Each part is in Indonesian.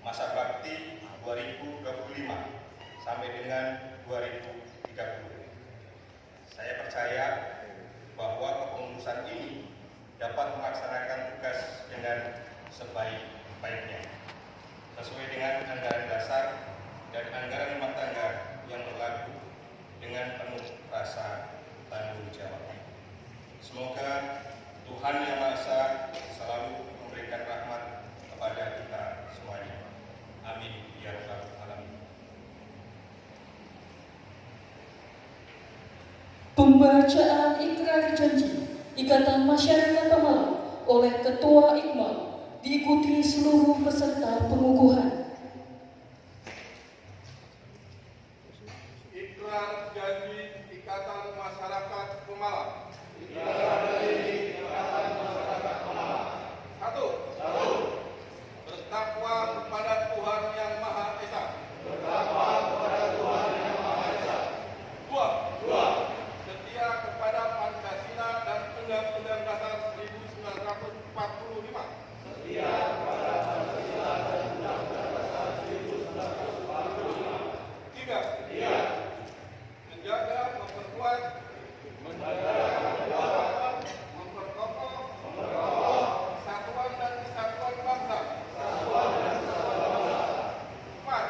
masa bakti 2025 sampai dengan 2030. Saya percaya bahwa kepengurusan ini dapat melaksanakan tugas dengan sebaik-baiknya, sesuai dengan anggaran dasar dan anggaran rumah tangga yang berlaku dengan penuh rasa tanggung jawab. Semoga Tuhan Yang Maha Esa selalu memberikan rahmat kepada kita semuanya. Amin ya rabbal alamin. Pembacaan ikrar janji Ikatan Masyarakat Pemalang oleh Ketua Iqmal diikuti seluruh peserta pengukuhan. Ikrar janji Ikatan Masyarakat Pemalang. Satu. Bertakwa kepada Tuhan Yang Maha Esa. Dua. Setia kepada Pancasila dan Undang-Undang Dasar 1945. Tiga. Menjaga, memperkuat, memperkokoh persatuan dan kesatuan bangsa. Empat.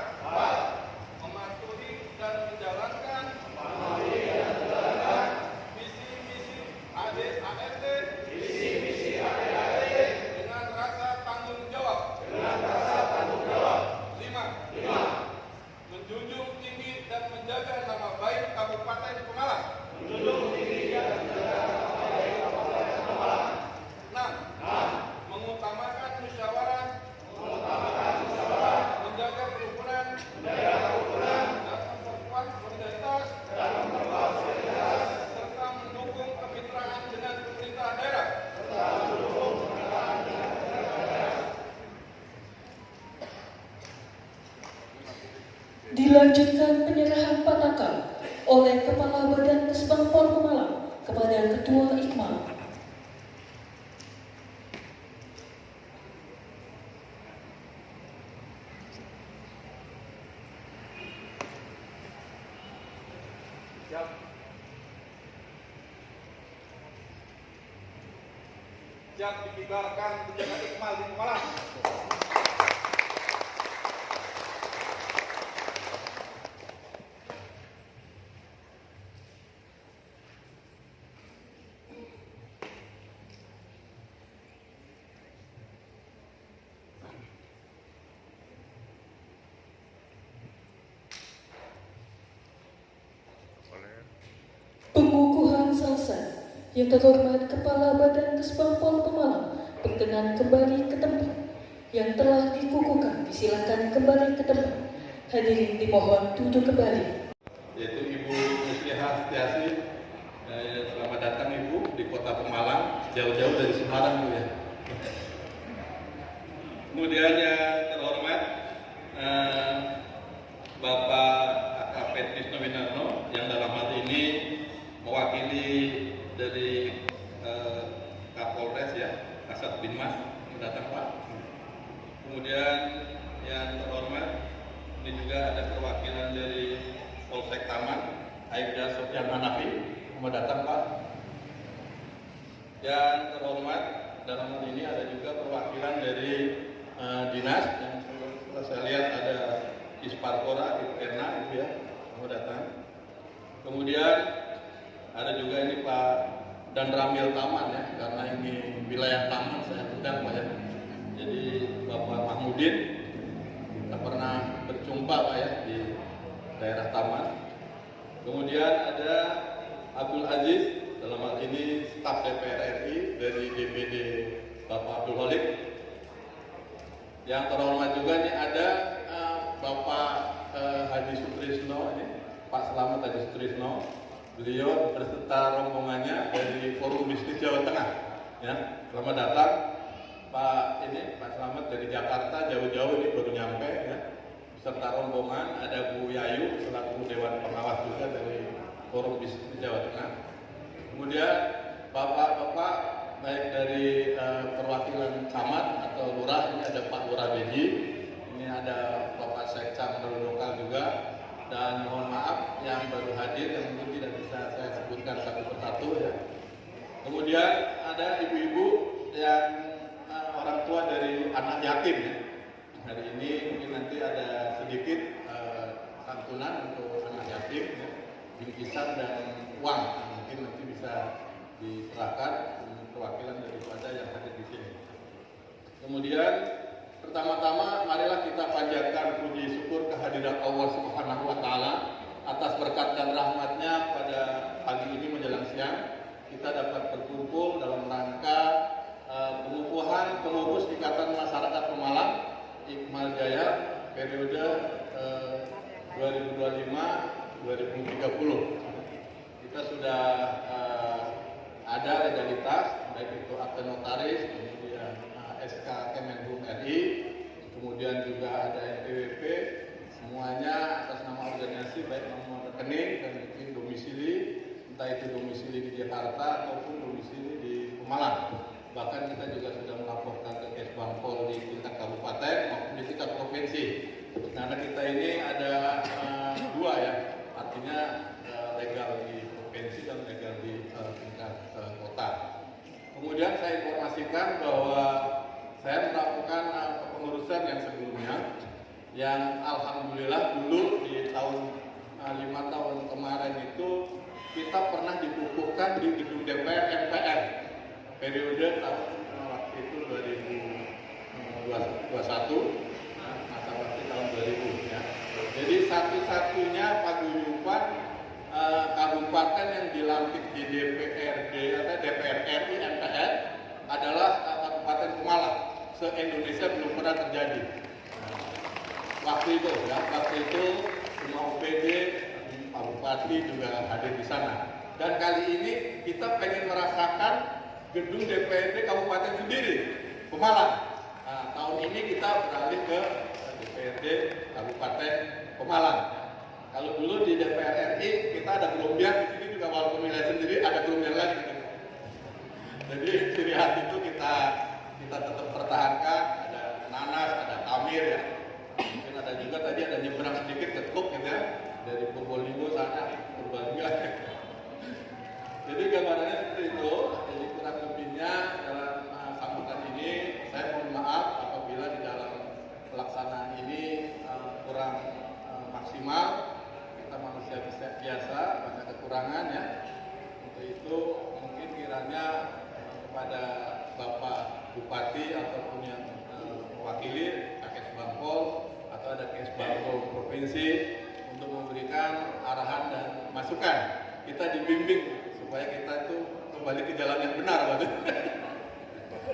Mematuhi dan menjalankan misi-misi ADART dengan rasa tanggung jawab. Lima. Menjunjung tinggi dan menjaga nama baik Kabupaten Pemalang. Enam. Mengutamakan musyawarah, menjaga kerukunan, dan memperkuat solidaritas, serta mendukung kemitraan dengan pemerintah daerah. Dilanjutkan penyerahan patakan oleh Kepala Badan Kesbangpol Pemalang kepada Ketua Iqmal. Siap dikibarkan bendera Iqmal di Pemalang. Pengukuhan selesai. Yang terhormat Kepala Badan Kesbangpol Pemalang berkenan kembali ke tempat. Yang telah dikukuhkan disilakan kembali ke tempat. Hadirin dimohon duduk kembali. Yaitu Ibu Musliha Setiasi. Selamat datang Ibu di Kota Pemalang, jauh-jauh dari Semarang Bu ya. Kemudian yang terhormat Bapak AKP Trisno Winarno yang dalam hal ini mewakili dari Kapolres ya, Kasat Binmas, datang Pak. Kemudian yang terhormat ini juga ada perwakilan dari Polsek Taman, Aibda Sofyan Hanafi, datang Pak. Yang terhormat dalam hal ini ada juga perwakilan dari dinas yang saya lihat ada Isparpora, Irna, ya, datang. Kemudian ada juga ini Pak dan Ramil Taman ya, karena ini wilayah taman saya undang Pak ya. Jadi Bapak Mahmudin kita pernah berjumpa Pak ya di daerah taman. Kemudian ada Abdul Aziz, dalam hal ini staf DPR RI dari DPD Bapak Abdul Holik. Yang terhormat juga nih ada Bapak Haji Sutrisno ini, Pak Slamet Haji Sutrisno. Beliau berserta rombongannya dari Forum Bisnis Jawa Tengah. Ya, selamat datang Pak Slamet dari Jakarta, jauh-jauh ini baru nyampe ya. Beserta rombongan ada Bu Yayu selaku Dewan Pengawas juga dari Forum Bisnis Jawa Tengah. Kemudian Bapak-bapak baik dari perwakilan camat atau lurah, ini ada Pak Lurah Beji, ini ada Bapak Sekcam lokal juga, dan mohon maaf yang baru hadir yang mungkin tidak bisa saya sebutkan satu persatu ya. Kemudian ada ibu-ibu yang orang tua dari anak yatim ya. Hari ini mungkin nanti ada sedikit santunan untuk anak yatim ya, bingkisan dan uang mungkin nanti bisa diserahkan perwakilan daripada yang hadir di sini. Kemudian pertama-tama marilah kita panjatkan puji syukur kehadiran Allah Subhanahu wa taala atas berkat dan rahmatnya pada pagi ini menjelang siang kita dapat berkumpul dalam rangka pengukuhan pengurus Ikatan Masyarakat Pemalang Iqmal Jaya periode 2025-2030. Kita sudah ada legalitas baik itu akte notaris, kemudian SK Kemenhub RI, kemudian juga ada NPWP, semuanya atas nama organisasi baik nomor rekening dan mungkin domisili, entah itu domisili di Jakarta ataupun domisili di Pemalang. Bahkan kita juga sudah melaporkan ke Kesbangpol di tingkat kabupaten maupun di tingkat provinsi. Karena kita ini ada dua ya, artinya legal di provinsi dan legal di tingkat kota. Kemudian saya informasikan bahwa saya melakukan kepengurusan yang sebelumnya, yang alhamdulillah dulu di tahun 5 tahun kemarin itu kita pernah dikukuhkan di gedung DPR MPR periode tahun waktu itu 2021 masa waktu tahun 2000 ya. Jadi satu-satunya paguyuban kabupaten yang dilantik di DPRD atau DPR RI MPR adalah Kabupaten Pemalang. Se-Indonesia belum pernah terjadi. Waktu itu semua OPD, Pak Bupati juga hadir di sana. Dan kali ini kita pengen merasakan gedung DPRD Kabupaten sendiri, Pemalang. Nah, tahun ini kita beralih ke DPRD Kabupaten Pemalang. Kalau dulu di DPR RI kita ada Grombiak, di sini juga walaupun wilayah sendiri ada Grombiak lagi. Jadi ciri khas itu kita tetap pertahankan. Ada nanas, ada tamir ya. Mungkin ada juga tadi ada nyebrang sedikit ke Tuk gitu ya, dari Purbolinggo sana Purbalingga. Jadi gambarannya seperti itu. Jadi kurang lebihnya dalam sambutan ini saya mohon maaf apabila di dalam pelaksanaan ini kurang maksimal. Kita manusia biasa, banyak kekurangan ya. Untuk itu mungkin kiranya kepada Bapak Bupati ataupun yang mewakili Kesbangpol atau ada Kesbangpol Provinsi untuk memberikan arahan dan masukan. Kita dibimbing supaya kita itu kembali ke jalan yang benar,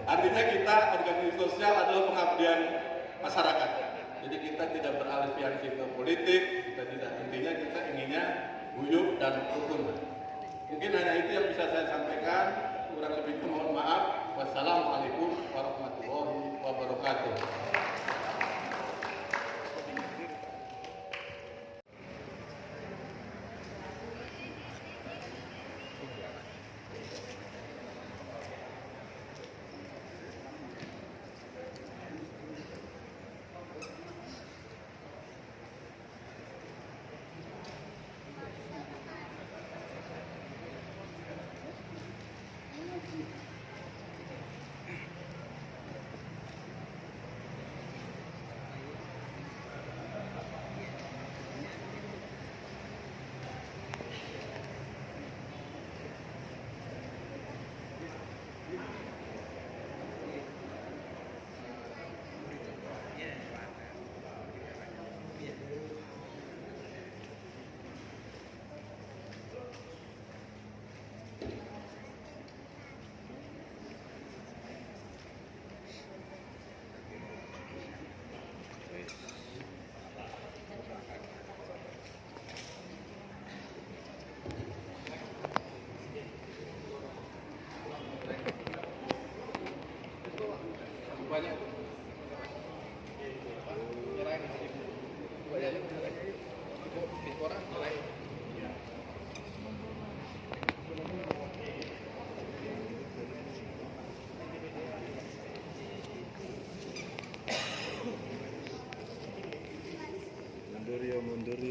Artinya kita organisasi sosial adalah pengabdian masyarakat. Jadi kita tidak beraliansi ke politik, kita tidak, intinya kita inginnya guyup dan rukun. Mungkin hanya itu yang bisa saya sampaikan. Kurang lebih mohon maaf. Wassalamualaikum warahmatullahi wabarakatuh. mundur yo, mundur.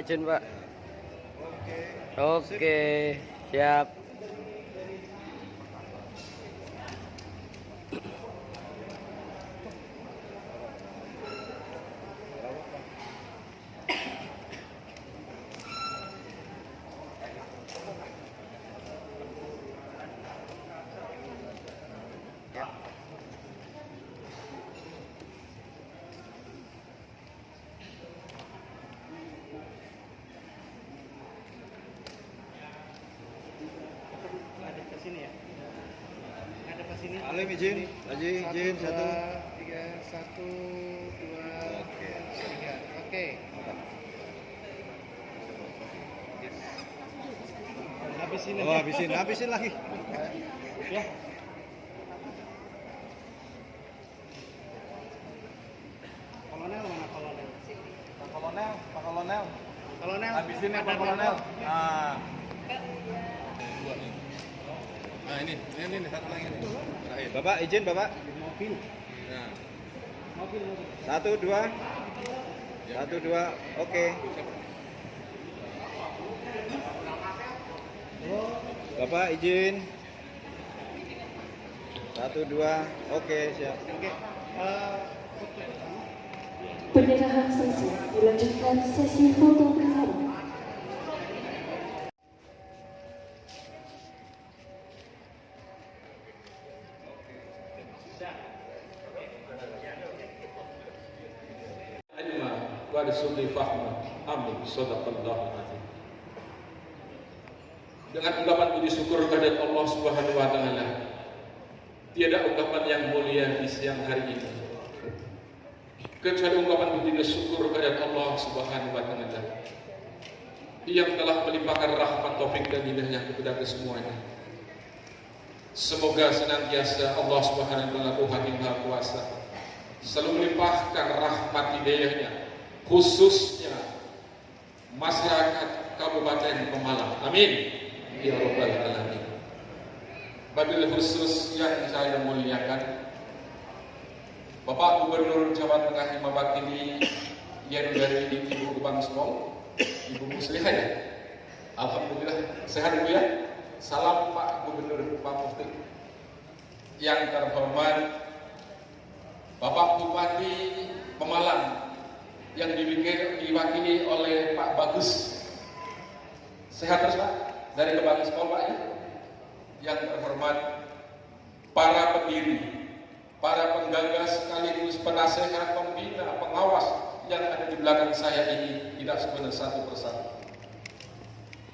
Izin Pak. Oke, siap. Alim izin, izin 1, 3, 1, 2, Oke. 3. Oke. Habisin lagi. Ya. Kolonel mana kolonel? Pak Kolonel. Kolonel. Habisin ya Pak ada Kolonel. berapa? Nah. Dua nih. Nah ini satu lagi nih. Terakhir. Bapak izin Bapak. Mobil. Nah. Mobil. 1, 2. 1, 2. Oke. Bapak izin. 1, 2. Oke, siap. Oke. Penyerahan selesai, dilanjutkan sesi foto bersama. warzuqni fahma. Amin. Shadaqallahul azim. Dengan ungkapan puji syukur kepada Allah Subhanahu wa taala, tiada ungkapan yang mulia di siang hari ini kecuali ungkapan puji syukur kepada Allah Subhanahu wa taala yang telah melimpahkan rahmat, taufik dan hidayahnya kepada kesemuanya. Semoga senantiasa Allah Subhanahu wa taala Tuhan yang Maha Kuasa selalu melimpahkan rahmat hidayahnya khususnya masyarakat Kabupaten Pemalang. Amin ya rabbal alamin. Wabil khusus yang saya muliakan Bapak Gubernur Jawa Tengah yang mewakili yang dari Ibu Gebang Semong, Ibu Muslihah ya. Alhamdulillah sehat Bu ya. Salam Pak Gubernur, Pak Mufti. Yang terhormat Bapak Bupati Pemalang yang diwakili oleh Pak Bagus. Sehat terus Pak dari Gebang Semong Pak ya. Yang terhormat para pendiri, para penggagas sekaligus penasehat, pembina, pengawas yang ada di belakang saya ini, tidak sebenarnya satu persatu.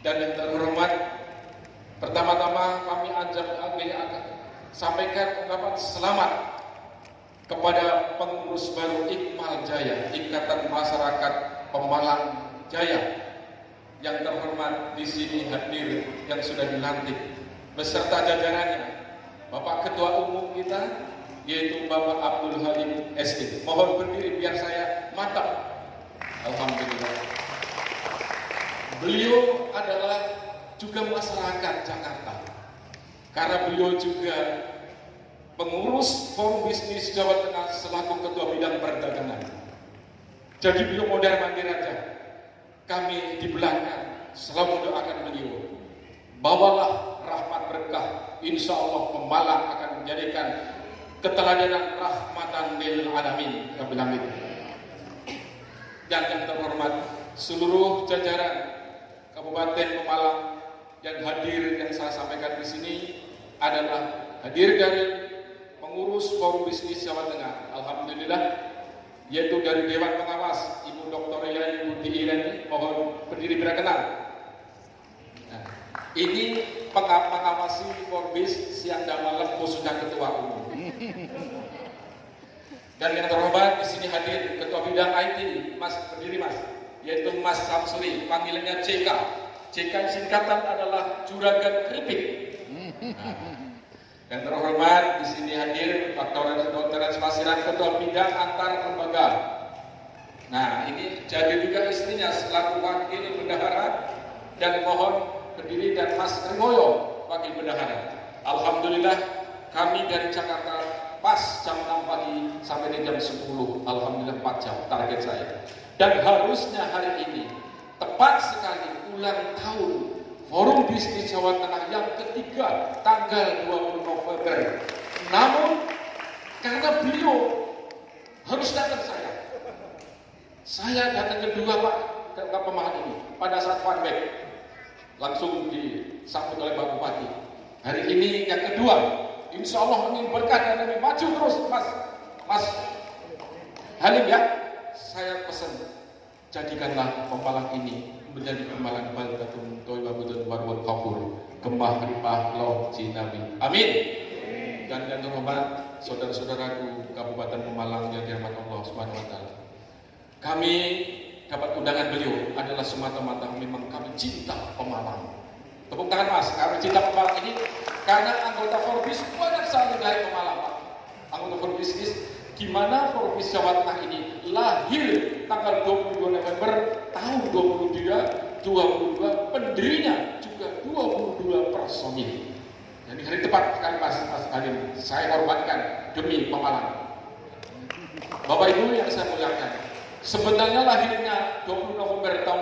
Dan yang terhormat, pertama-tama kami akan sampaikan ungkapan selamat kepada pengurus baru Iqmal Jaya, Ikatan Masyarakat Pemalang Jaya. Yang terhormat di sini hadir yang sudah dilantik beserta jajarannya, Bapak Ketua Umum kita yaitu Bapak Abdul Halim SD. Mohon berdiri biar saya mantap. Alhamdulillah. Beliau adalah juga masyarakat Jakarta. Karena beliau juga pengurus Forum Bisnis Jawa Tengah selaku Ketua Bidang Perdagangan. Jadi beliau mondar mandir aja. Kami di belakang selalu mendoakan beliau. Bawalah rahmat berkah. Insya Allah Pemalang akan menjadikan keteladanan rahmatan lil alamin. Kami bilang itu. Dan yang terhormat seluruh jajaran Kabupaten Pemalang yang hadir, yang saya sampaikan di sini adalah hadir dari pengurus Forum Bisnis Jawa Tengah. Alhamdulillah, yaitu dari Dewan Pengawas Ibu Dr. Ilani Budi Ilani, mohon berdiri berkenan. Nah, ini mengawasi Forbis siang dan malam khususnya Ketua Umum. Dan yang terhormat di sini hadir Ketua Bidang IT, Mas berdiri Mas, yaitu Mas Samsuri, panggilannya CK. CK singkatan adalah Juragan Keripik. Yang terhormat di sini hadir Dr. Spasiran, Ketua Bidang Antar Lembaga. Nah, ini jadi juga istrinya selaku Wakil Bendahara, dan mohon berdiri, dan Mas Rengoyo, Wakil Bendahara. Alhamdulillah kami dari Jakarta pas jam 6 pagi sampai di jam 10. Alhamdulillah 4 jam target saya. Dan harusnya hari ini tepat sekali ulang tahun Forum Bisnis Jawa Tengah yang ketiga tanggal 20 November. Namun karena beliau harus datang saya datang kedua Pak ke Pemalang ini pada saat funback langsung disambut oleh Pak Bupati. Hari ini yang kedua, insya Allah ingin berkah dan lebih maju terus Mas Halim ya. Saya pesan, jadikanlah Pemalang ini menjadi Pemalang baldatun thayyibatun warwal kafur kemah ripah laut cinawi. Amin. Dan yang terhormat saudara-saudaraku Kabupaten Pemalang yang dirahmati Allah Subhanahu wa taala. Kami dapat undangan beliau adalah semata-mata memang kami cinta Pemalang. Tepuk tangan Mas, kami cinta Pemalang ini karena anggota Forbis banyak sekali dari Pemalang Pak. Anggota Forbis gimana Forbis Jawa Tengah ini lahir tanggal 22 November tahun 2022, pendirinya juga 22 personil. Jadi hari tepat sekali Mas Halim, saya hormatkan demi Pemalang. Bapak Ibu yang saya muliakan, sebenarnya lahirnya 20 November tahun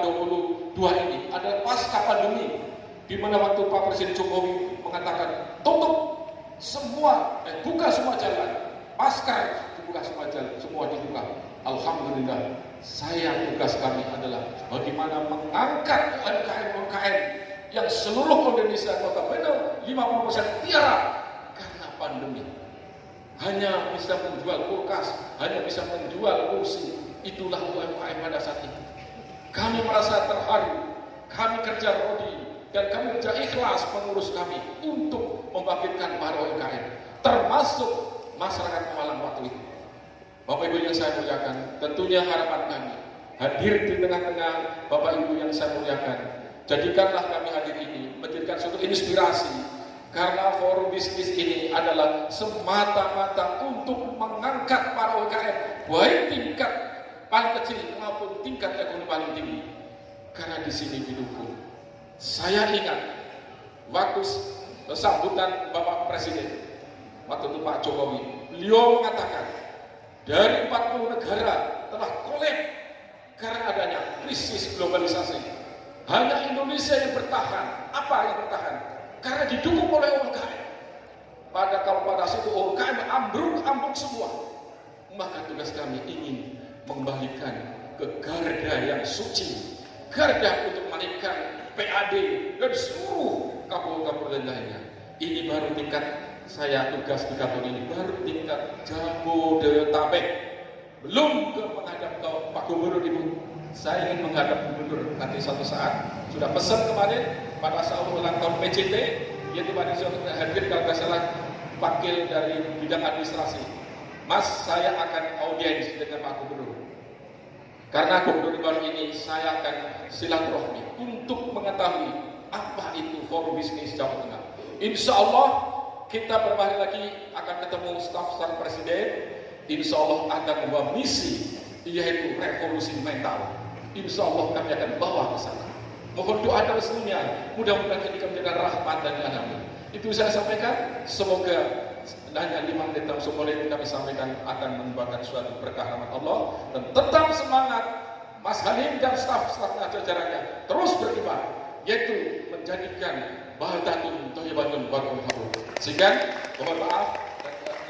2022 ini adalah pasca pandemi, di mana waktu Pak Presiden Jokowi mengatakan tutup semua, buka semua jalan, masker dibuka semua jalan, semua dibuka. Alhamdulillah, tugas kami adalah bagaimana mengangkat UMKM yang seluruh Indonesia notabene 50% tiara karena pandemi. Hanya bisa menjual kulkas, hanya bisa menjual kursi. Itulah UMKM pada saat ini. Kami merasa terharu, kami kerja rodi, dan kami kerja ikhlas pengurus kami untuk membangkitkan para UMKM, termasuk masyarakat Pemalang waktu itu. Bapak Ibu yang saya muliakan, tentunya harapan kami hadir di tengah-tengah Bapak Ibu yang saya muliakan. Jadikanlah kami hadir ini menjadikan suatu inspirasi, karena Forum Bisnis ini adalah semata-mata untuk mengangkat para UMKM, baik tingkat paling kecil maupun tingkat ekonomi paling tinggi. Karena di sini didukung. Saya ingat waktu sambutan Bapak Presiden, waktu itu Pak Jokowi, beliau mengatakan dari 40 negara telah kolab karena adanya krisis globalisasi. Hanya Indonesia yang bertahan. Apa yang bertahan? Karena didukung oleh UMKM. Kalau pada situ UMKM ambruk semua. Maka tugas kami ingin mengembalikan ke garda yang suci, garda untuk menaikkan PAD dan seluruh kabupaten lainnya. Ini baru tingkat saya tugas 3 tahun ini, baru tingkat Jabodetabek, belum menghadap ke Pak Gubernur. Ibu, saya ingin menghadap Gubernur nanti suatu saat. Sudah pesan kemarin pada saat ulang tahun PJT, yaitu pada saat hadir kalau nggak salah wakil dari bidang administrasi. Mas, saya akan audiens dengan Pak Gubernur. Karena Gubernur baru ini saya akan silaturahmi untuk mengetahui apa itu Forum Bisnis Jawa Tengah. Insya Allah kita beberapa hari lagi akan ketemu staf Presiden. Insya Allah akan membawa misi, yaitu revolusi mental. Insya Allah kami akan bawa ke sana. Mohon doa dan restunya, mudah-mudahan ini menjadi rahmat dan alamin. Itu saya sampaikan. Semoga hanya 5 menit atau 10 menit kami sampaikan akan menyebabkan suatu berkah rahmat Allah. Dan tetap semangat Mas Halim dan staf-stafnya jajarannya terus beriman, yaitu menjadikan baldatun thayyibatun wa qulubun. Sekian, mohon maaf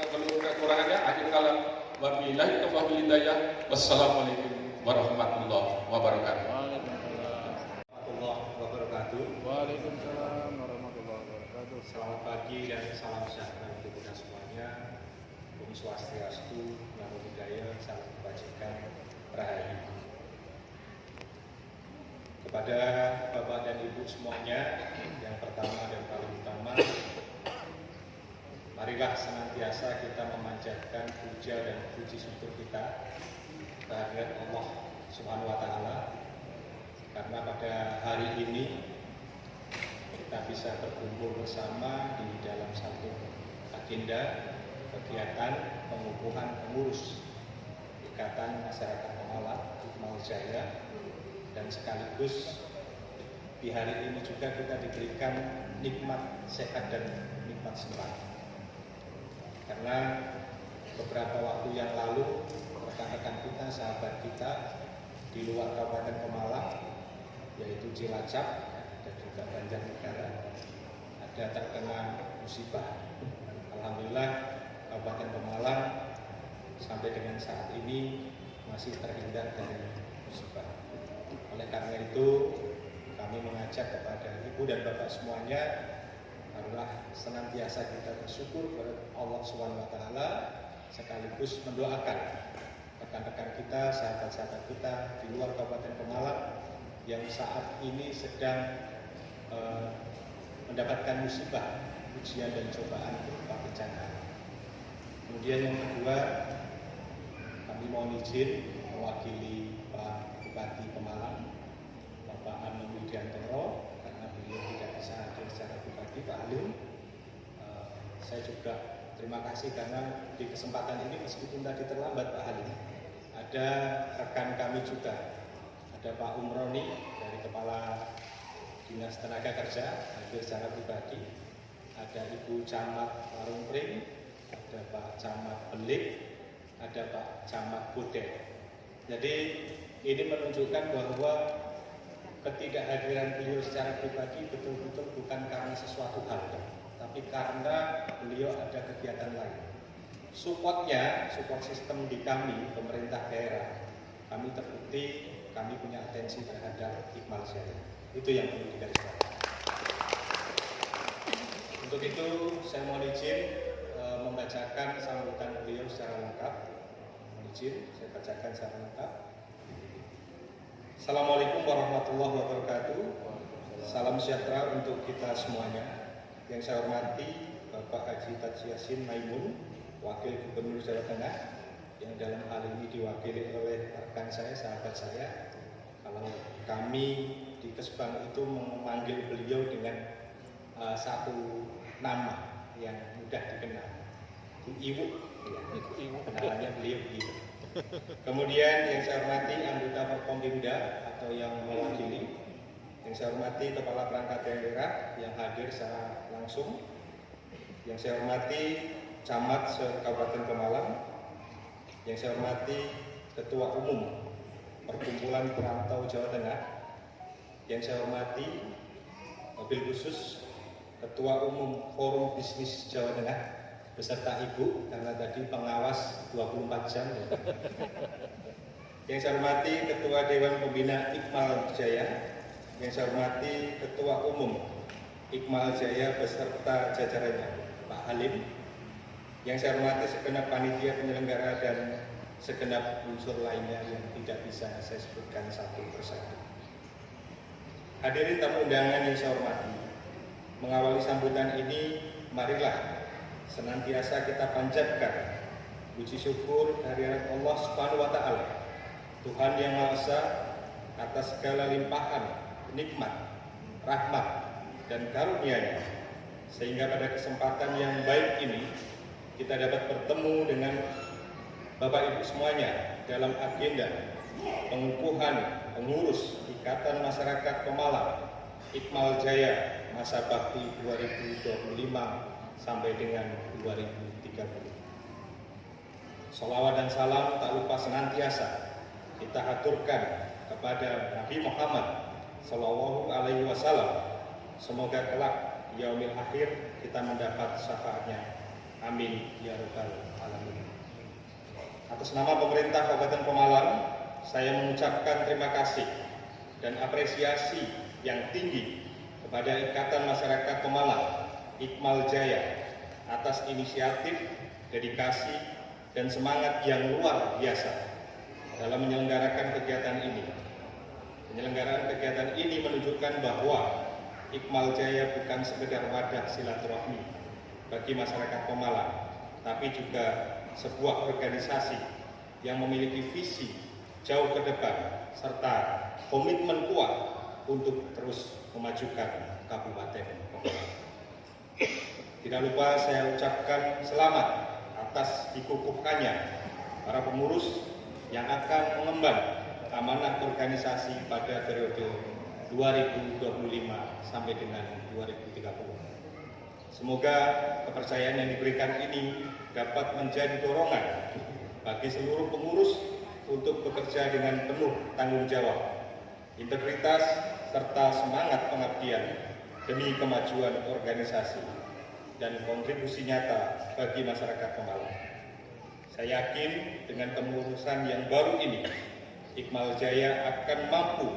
kekurangannya. Akhir kalam, wabillahi taufiq wal hidayah. Wassalamualaikum warahmatullahi wabarakatuh. Warahmatullahi wabarakatuh. Waalaikumsalam warahmatullahi wabarakatuh. Selamat pagi dan salam sejahtera untuk kita semuanya. Om Swastiastu, Namo Buddhaya, salam kebajikan, rahayu. Kepada Bapak dan Ibu semuanya, yang pertama dan paling utama, marilah senantiasa kita memanjatkan puja dan puji syukur kita kehadirat Allah Subhanahu wa Ta'ala, karena pada hari ini kita bisa berkumpul bersama di dalam satu agenda kegiatan pengukuhan pengurus Ikatan Masyarakat Pemalang Iqmal Jaya, dan sekaligus di hari ini juga kita diberikan nikmat sehat dan nikmat sempat. Karena beberapa waktu yang lalu rekan-rekan kita, sahabat kita di luar Kabupaten Pemalang, yaitu Cilacap dan juga Banjarnegara, ada terkena musibah. Alhamdulillah Kabupaten Pemalang sampai dengan saat ini masih terhindar dari musibah. Oleh karena itu kami mengajak kepada Ibu dan Bapak semuanya, adalah senantiasa kita bersyukur kepada Allah SWT, sekaligus mendoakan rekan-rekan kita, sahabat-sahabat kita di luar Kabupaten Pemalang yang saat ini sedang mendapatkan musibah, ujian dan cobaan berupa bencana. Kemudian yang kedua, kami mohon izin mewakili Pak Bupati Pemalang, Bapak Anung Widiantoro, karena beliau tidak bisa hadir secara pribadi, Pak Halim. Saya juga terima kasih karena di kesempatan ini meskipun tadi terlambat Pak Halim, ada rekan kami juga, ada Pak Umroni dari Kepala Dinas Tenaga Kerja hadir secara pribadi, ada Ibu Camat Warungpring, ada Pak Camat Belik, ada Pak Camat Bodeh. Jadi ini menunjukkan bahwa ketidakhadiran beliau secara pribadi betul-betul bukan karena sesuatu hal, tapi karena beliau ada kegiatan lain. Supportnya, support sistem di kami, pemerintah daerah, kami terbukti kami punya atensi terhadap Iqmal Jaya. Itu yang perlu digarisbawahi. Untuk itu saya mohon izin membacakan sambutan beliau secara lengkap. Mohon izin saya bacakan secara lengkap. Assalamualaikum warahmatullahi wabarakatuh. Salam sejahtera untuk kita semuanya. Yang saya hormati Bapak Haji Taji Yassin Maimun, Wakil Gubernur Jawa Tengah, yang dalam hal ini diwakili oleh rekan saya, sahabat saya. Kalau kami di Kesbang itu memanggil beliau dengan satu nama yang mudah dikenal, Ibu. Ya, kenalannya beliau begitu. Kemudian yang saya hormati anggota Forkompimda atau yang mewakili, yang saya hormati Kepala Perangkat Daerah yang hadir secara langsung, yang saya hormati Camat se-Kabupaten Pemalang, yang saya hormati Ketua Umum Perkumpulan Perantau Jawa Tengah, yang saya hormati wabil khusus Ketua Umum Forum Bisnis Jawa Tengah beserta Ibu, karena tadi pengawas 24 jam. Yang saya hormati Ketua Dewan Pembina Iqmal Jaya, yang saya hormati Ketua Umum Iqmal Jaya beserta jajarannya, Pak Halim, yang saya hormati segenap panitia penyelenggara dan segenap unsur lainnya yang tidak bisa saya sebutkan satu persatu. Hadirin tamu undangan yang saya hormati, mengawali sambutan ini, marilah senantiasa kita panjatkan puji syukur kehadirat Allah Subhanahu wa Ta'ala, Tuhan yang Maha Esa, atas segala limpahan nikmat, rahmat, dan karunia-Nya, sehingga pada kesempatan yang baik ini kita dapat bertemu dengan Bapak Ibu semuanya dalam agenda pengukuhan pengurus Ikatan Masyarakat Pemalang Iqmal Jaya masa bakti sampai dengan 2030. Sholawat dan salam tak lupa senantiasa kita aturkan kepada Nabi Muhammad Sallallahu Alaihi Wasallam. Semoga kelak yaumil akhir kita mendapat syafaatnya. Amin ya rabbal alamin. Atas nama pemerintah Kabupaten Pemalang, saya mengucapkan terima kasih dan apresiasi yang tinggi kepada Ikatan Masyarakat Pemalang, Iqmal Jaya, atas inisiatif, dedikasi, dan semangat yang luar biasa dalam menyelenggarakan kegiatan ini. Penyelenggaraan kegiatan ini menunjukkan bahwa Iqmal Jaya bukan sekedar wadah silaturahmi bagi masyarakat Pemalang, tapi juga sebuah organisasi yang memiliki visi jauh ke depan serta komitmen kuat untuk terus memajukan Kabupaten Pemalang. Tidak lupa saya ucapkan selamat atas dikukuhkannya para pengurus yang akan mengemban amanah organisasi pada periode 2025 sampai dengan 2030. Semoga kepercayaan yang diberikan ini dapat menjadi dorongan bagi seluruh pengurus untuk bekerja dengan penuh tanggung jawab, integritas, serta semangat pengabdian demi kemajuan organisasi dan kontribusi nyata bagi masyarakat Pemalang. Saya yakin dengan kepengurusan yang baru ini, Iqmal Jaya akan mampu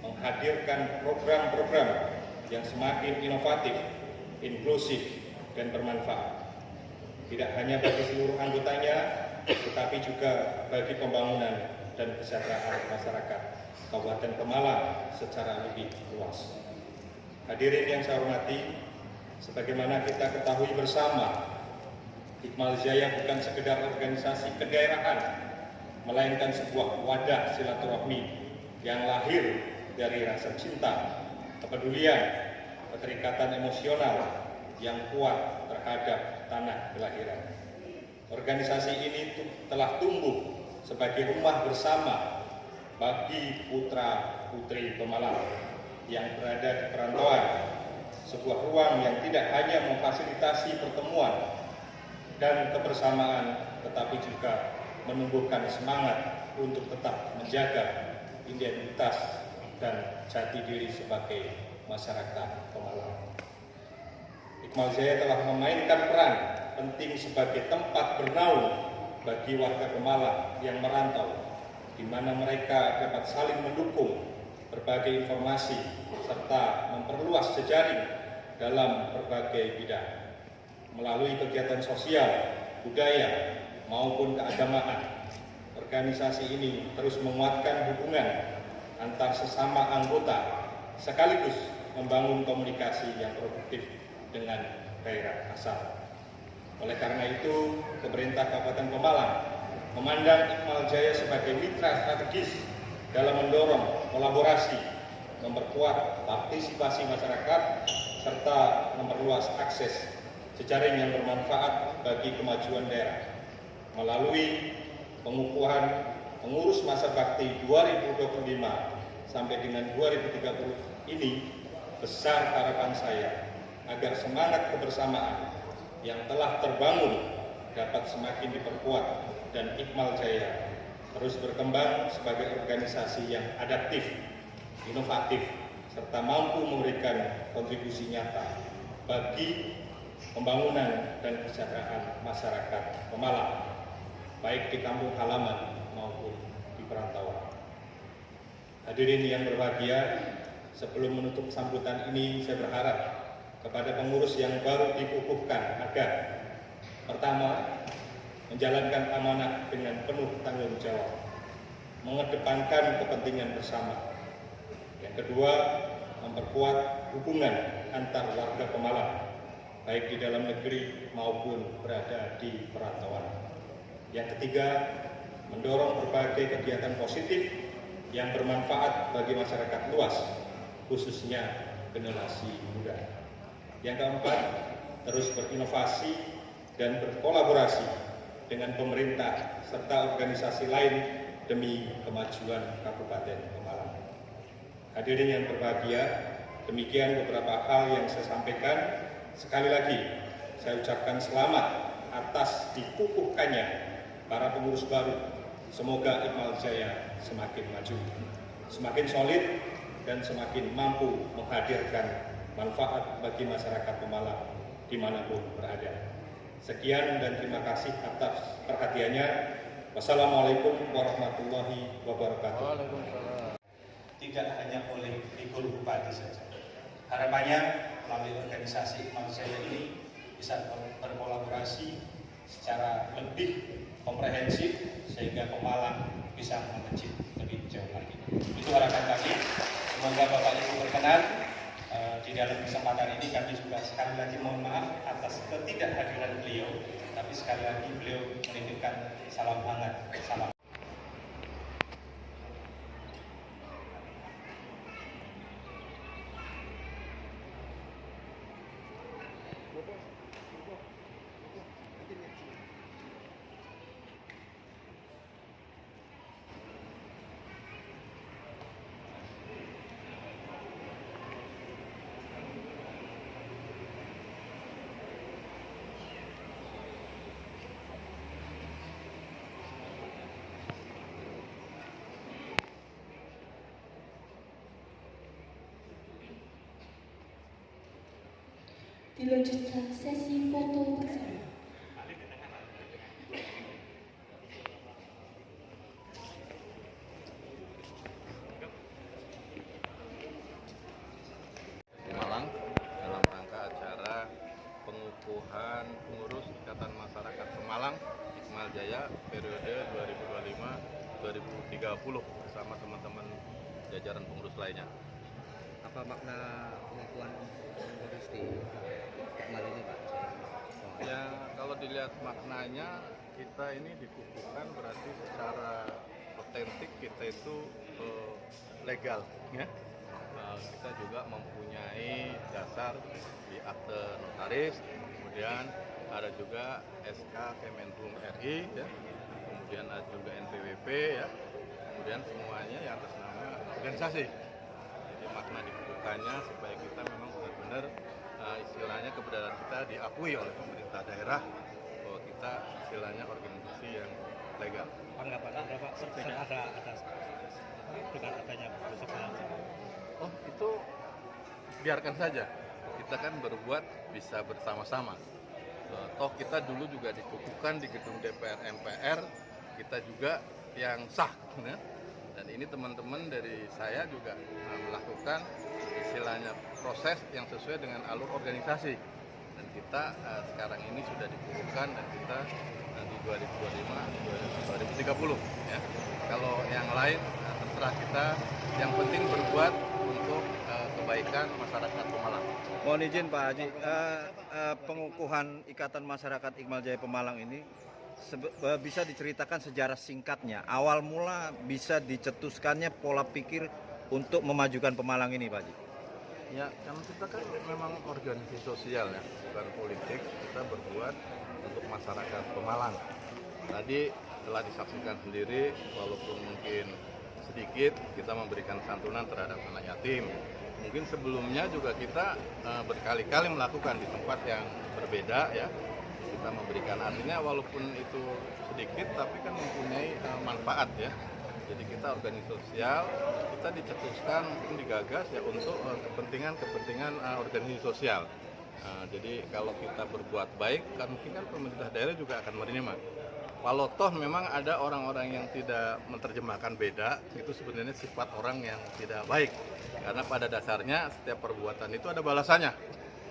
menghadirkan program-program yang semakin inovatif, inklusif, dan bermanfaat. Tidak hanya bagi seluruh anggotanya, tetapi juga bagi pembangunan dan kesejahteraan masyarakat Kabupaten Pemalang secara lebih luas. Hadirin yang saya hormati, sebagaimana kita ketahui bersama, Iqmal Jaya bukan sekedar organisasi kedaerahan, melainkan sebuah wadah silaturahmi yang lahir dari rasa cinta, kepedulian, keterikatan emosional yang kuat terhadap tanah kelahiran. Organisasi ini telah tumbuh sebagai rumah bersama bagi putra-putri Pemalang yang berada di perantauan, sebuah ruang yang tidak hanya memfasilitasi pertemuan dan kebersamaan, tetapi juga menumbuhkan semangat untuk tetap menjaga identitas dan jati diri sebagai masyarakat Pemalang. Iqmal Jaya telah memainkan peran penting sebagai tempat bernaung bagi warga Pemalang yang merantau, di mana mereka dapat saling mendukung berbagai informasi serta memperluas jejaring dalam berbagai bidang. Melalui kegiatan sosial, budaya, maupun keagamaan, organisasi ini terus menguatkan hubungan antar sesama anggota sekaligus membangun komunikasi yang produktif dengan daerah asal. Oleh karena itu, pemerintah Kabupaten Pemalang memandang Iqmal Jaya sebagai mitra strategis dalam mendorong kolaborasi, memperkuat partisipasi masyarakat, serta memperluas akses jejaring yang bermanfaat bagi kemajuan daerah. Melalui pengukuhan pengurus masa bakti 2025 sampai dengan 2030 ini, besar harapan saya agar semangat kebersamaan yang telah terbangun dapat semakin diperkuat dan Iqmal Jaya terus berkembang sebagai organisasi yang adaptif, inovatif, serta mampu memberikan kontribusi nyata bagi pembangunan dan kesejahteraan masyarakat Pemalang, baik di kampung halaman maupun di perantauan. Hadirin yang berbahagia, sebelum menutup sambutan ini, saya berharap kepada pengurus yang baru dikukuhkan agar pertama, menjalankan amanah dengan penuh tanggung jawab, mengedepankan kepentingan bersama. Yang kedua, memperkuat hubungan antar warga Pemalang, baik di dalam negeri maupun berada di perantauan. Yang ketiga, mendorong berbagai kegiatan positif yang bermanfaat bagi masyarakat luas, khususnya generasi muda. Yang keempat, terus berinovasi dan berkolaborasi dengan pemerintah serta organisasi lain demi kemajuan Kabupaten Pemalang. Hadirin yang berbahagia, demikian beberapa hal yang saya sampaikan. Sekali lagi, saya ucapkan selamat atas dikukuhkannya para pengurus baru. Semoga Iqmal Jaya semakin maju, semakin solid, dan semakin mampu menghadirkan manfaat bagi masyarakat Pemalang dimanapun berada. Sekian dan terima kasih atas perhatiannya. Wassalamualaikum warahmatullahi wabarakatuh. Tidak hanya oleh figur bupati saja. Harapannya melalui organisasi Iqmal Jaya ini bisa berkolaborasi secara lebih komprehensif sehingga Pemalang bisa melejit lebih jauh lagi. Itu harapan kami. Semoga Bapak Ibu berkenan. Di dalam kesempatan ini kami juga sekali lagi mohon maaf atas ketidakhadiran beliau, tapi sekali lagi beliau menitipkan salam hangat, salam. Dilanjutkan sesi foto bersama. Malang dalam rangka acara pengukuhan pengurus Ikatan Masyarakat Pemalang Iqmal Jaya periode 2025-2030 bersama teman-teman jajaran pengurus lainnya. Apa makna pengukuhan pengurus di Iqmal ini, Pak? Ya, kalau dilihat maknanya, kita ini dikukuhkan berarti secara otentik kita itu legal, ya. Kita juga mempunyai dasar di akte notaris, kemudian ada juga SK Kemenhum RI, ya. Kemudian ada juga NPWP, ya. Kemudian semuanya yang atas nama organisasi. Jadi makna dikukuhkannya supaya kita memang benar-benar istilahnya keberadaan kita diakui oleh pemerintah daerah bahwa kita istilahnya organisasi yang legal. Anggapan Anda, Pak, ada dengan adanya perusahaan? Oh, itu biarkan saja. Kita kan berbuat bisa bersama-sama. Toh kita dulu juga dikukuhkan di gedung DPR MPR, kita juga yang sah, ya. Dan ini teman-teman dari saya juga melakukan istilahnya proses yang sesuai dengan alur organisasi. Dan kita sekarang ini sudah dikukuhkan dan kita nanti 2025-2030, ya. Kalau yang lain terserah kita, yang penting berbuat untuk kebaikan masyarakat Pemalang. Mohon izin Pak Haji, pengukuhan Ikatan Masyarakat Iqmal Jaya Pemalang ini bisa diceritakan sejarah singkatnya. Awal mula bisa dicetuskannya pola pikir untuk memajukan Pemalang ini, Pak Haji. Ya, karena kita kan memang organisasi sosial, ya, bukan politik. Kita berbuat untuk masyarakat Pemalang. Tadi telah disaksikan sendiri, walaupun mungkin sedikit, kita memberikan santunan terhadap anak yatim. Mungkin sebelumnya juga kita berkali-kali melakukan di tempat yang berbeda, ya. Kita memberikan, artinya walaupun itu sedikit, tapi kan mempunyai manfaat, ya. Jadi kita organisasi sosial, kita dicetuskan, mungkin digagas ya untuk kepentingan organisasi sosial. Jadi kalau kita berbuat baik, kan mungkin kan pemerintah daerah juga akan menerima. Walau toh memang ada orang-orang yang tidak menerjemahkan beda, itu sebenarnya sifat orang yang tidak baik. Karena pada dasarnya setiap perbuatan itu ada balasannya.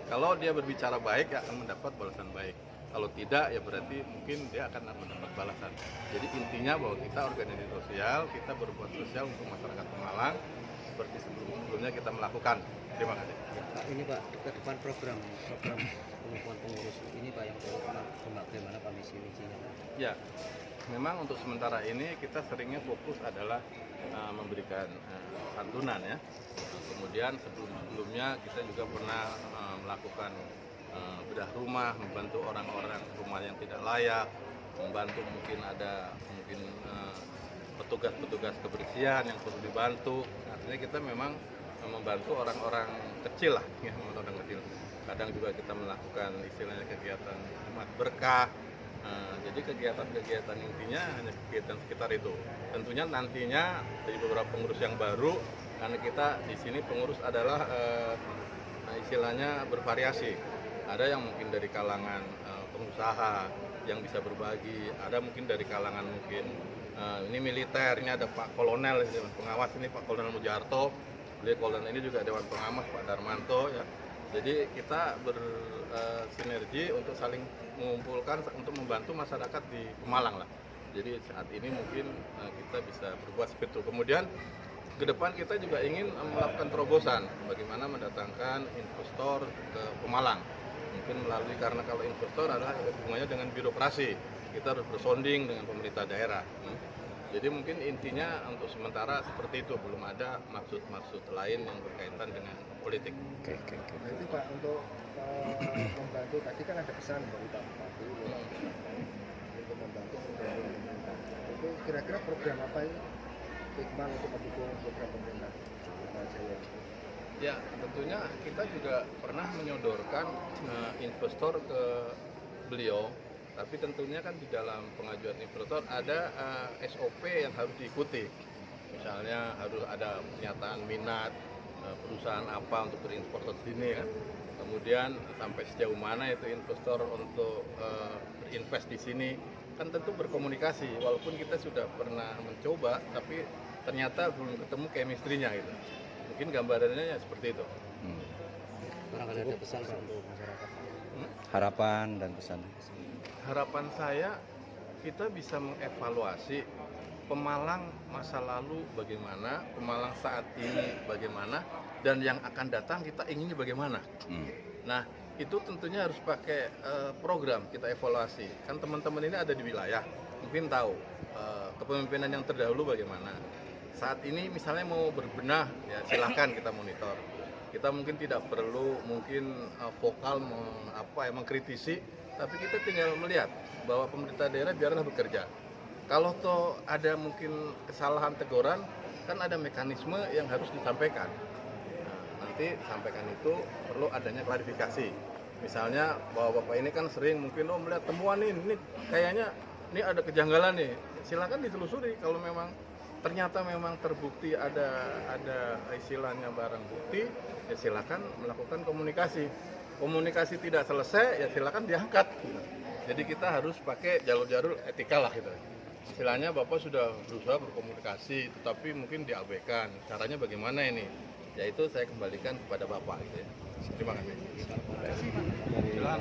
Kalau dia berbicara baik, ya akan mendapat balasan baik. Kalau tidak, ya berarti mungkin dia akan mendapat balasan. Jadi intinya bahwa kita organisasi sosial, kita berbuat sosial untuk masyarakat Pemalang seperti sebelumnya kita melakukan. Terima kasih. Pak, ini Pak, ke depan program pengukuhan pengurus ini Pak, yang bagaimana Pak misinya Pak? Ya, memang untuk sementara ini kita seringnya fokus adalah memberikan santunan, ya. Kemudian sebelumnya kita juga pernah melakukan bedah rumah, membantu orang-orang rumah yang tidak layak, membantu mungkin ada petugas-petugas kebersihan yang perlu dibantu. Artinya kita memang membantu orang-orang kecil lah, ya, orang kecil. kadang juga kita melakukan istilahnya kegiatan Jumat berkah. Jadi kegiatan-kegiatan intinya hanya kegiatan sekitar itu. Tentunya nantinya dari beberapa pengurus yang baru, karena kita di sini pengurus adalah istilahnya bervariasi. Ada yang mungkin dari kalangan pengusaha yang bisa berbagi, ada mungkin dari kalangan mungkin ini militer, ini ada Pak Kolonel Dewan Pengawas, ini Pak Kolonel Mujarto, beliau Kolonel ini juga Dewan Pengawas Pak Darmanto ya. Jadi kita bersinergi untuk saling mengumpulkan untuk membantu masyarakat di Pemalang lah. Jadi saat ini mungkin kita bisa berbuat seperti itu. Kemudian ke depan kita juga ingin melakukan terobosan bagaimana mendatangkan investor ke Pemalang. Mungkin melalui, karena kalau investor adalah hubungannya dengan birokrasi, kita harus bersonding dengan pemerintah daerah. Jadi mungkin intinya untuk sementara seperti itu, belum ada maksud-maksud lain yang berkaitan dengan politik. Nanti Pak, untuk membantu, tadi kan ada pesan dari Pak Bupati untuk membantu pemerintah. Itu kira-kira program apa ini Iqbal untuk mendukung program pemerintah Ikmal Jaya? Ya, tentunya kita juga pernah menyodorkan investor ke beliau. Tapi tentunya kan di dalam pengajuan investor ada SOP yang harus diikuti. Misalnya harus ada pernyataan minat perusahaan apa untuk berinvestor di sini kan. Kemudian sampai sejauh mana itu investor untuk berinvest di sini, kan tentu berkomunikasi. Walaupun kita sudah pernah mencoba, tapi ternyata belum ketemu chemistry-nya gitu. Mungkin gambarannya ya seperti itu. Barangkali ada pesan Pak untuk masyarakat. Harapan dan pesan. Harapan saya kita bisa mengevaluasi Pemalang masa lalu bagaimana, Pemalang saat ini bagaimana, dan yang akan datang kita inginnya bagaimana. Nah, itu tentunya harus pakai program kita evaluasi. Kan teman-teman ini ada di wilayah, mungkin tahu kepemimpinan yang terdahulu bagaimana. Saat ini misalnya mau berbenah, ya silahkan kita monitor. Kita mungkin tidak perlu vokal mengkritisi, tapi kita tinggal melihat bahwa pemerintah daerah biarlah bekerja. Kalau toh ada mungkin kesalahan teguran, kan ada mekanisme yang harus disampaikan. Nah, nanti sampaikan itu perlu adanya klarifikasi. Misalnya bahwa Bapak ini kan sering mungkin melihat temuan ini kayaknya ini ada kejanggalan nih. Silakan ditelusuri kalau memang ternyata memang terbukti ada istilahnya barang bukti, ya silakan melakukan komunikasi. Komunikasi tidak selesai, ya silakan diangkat. Jadi kita harus pakai jalur-jalur etika lah gitu. Istilahnya Bapak sudah berusaha berkomunikasi, tetapi mungkin diabaikan. Caranya bagaimana ini? Yaitu saya kembalikan kepada Bapak gitu ya. Terima kasih. Silakan.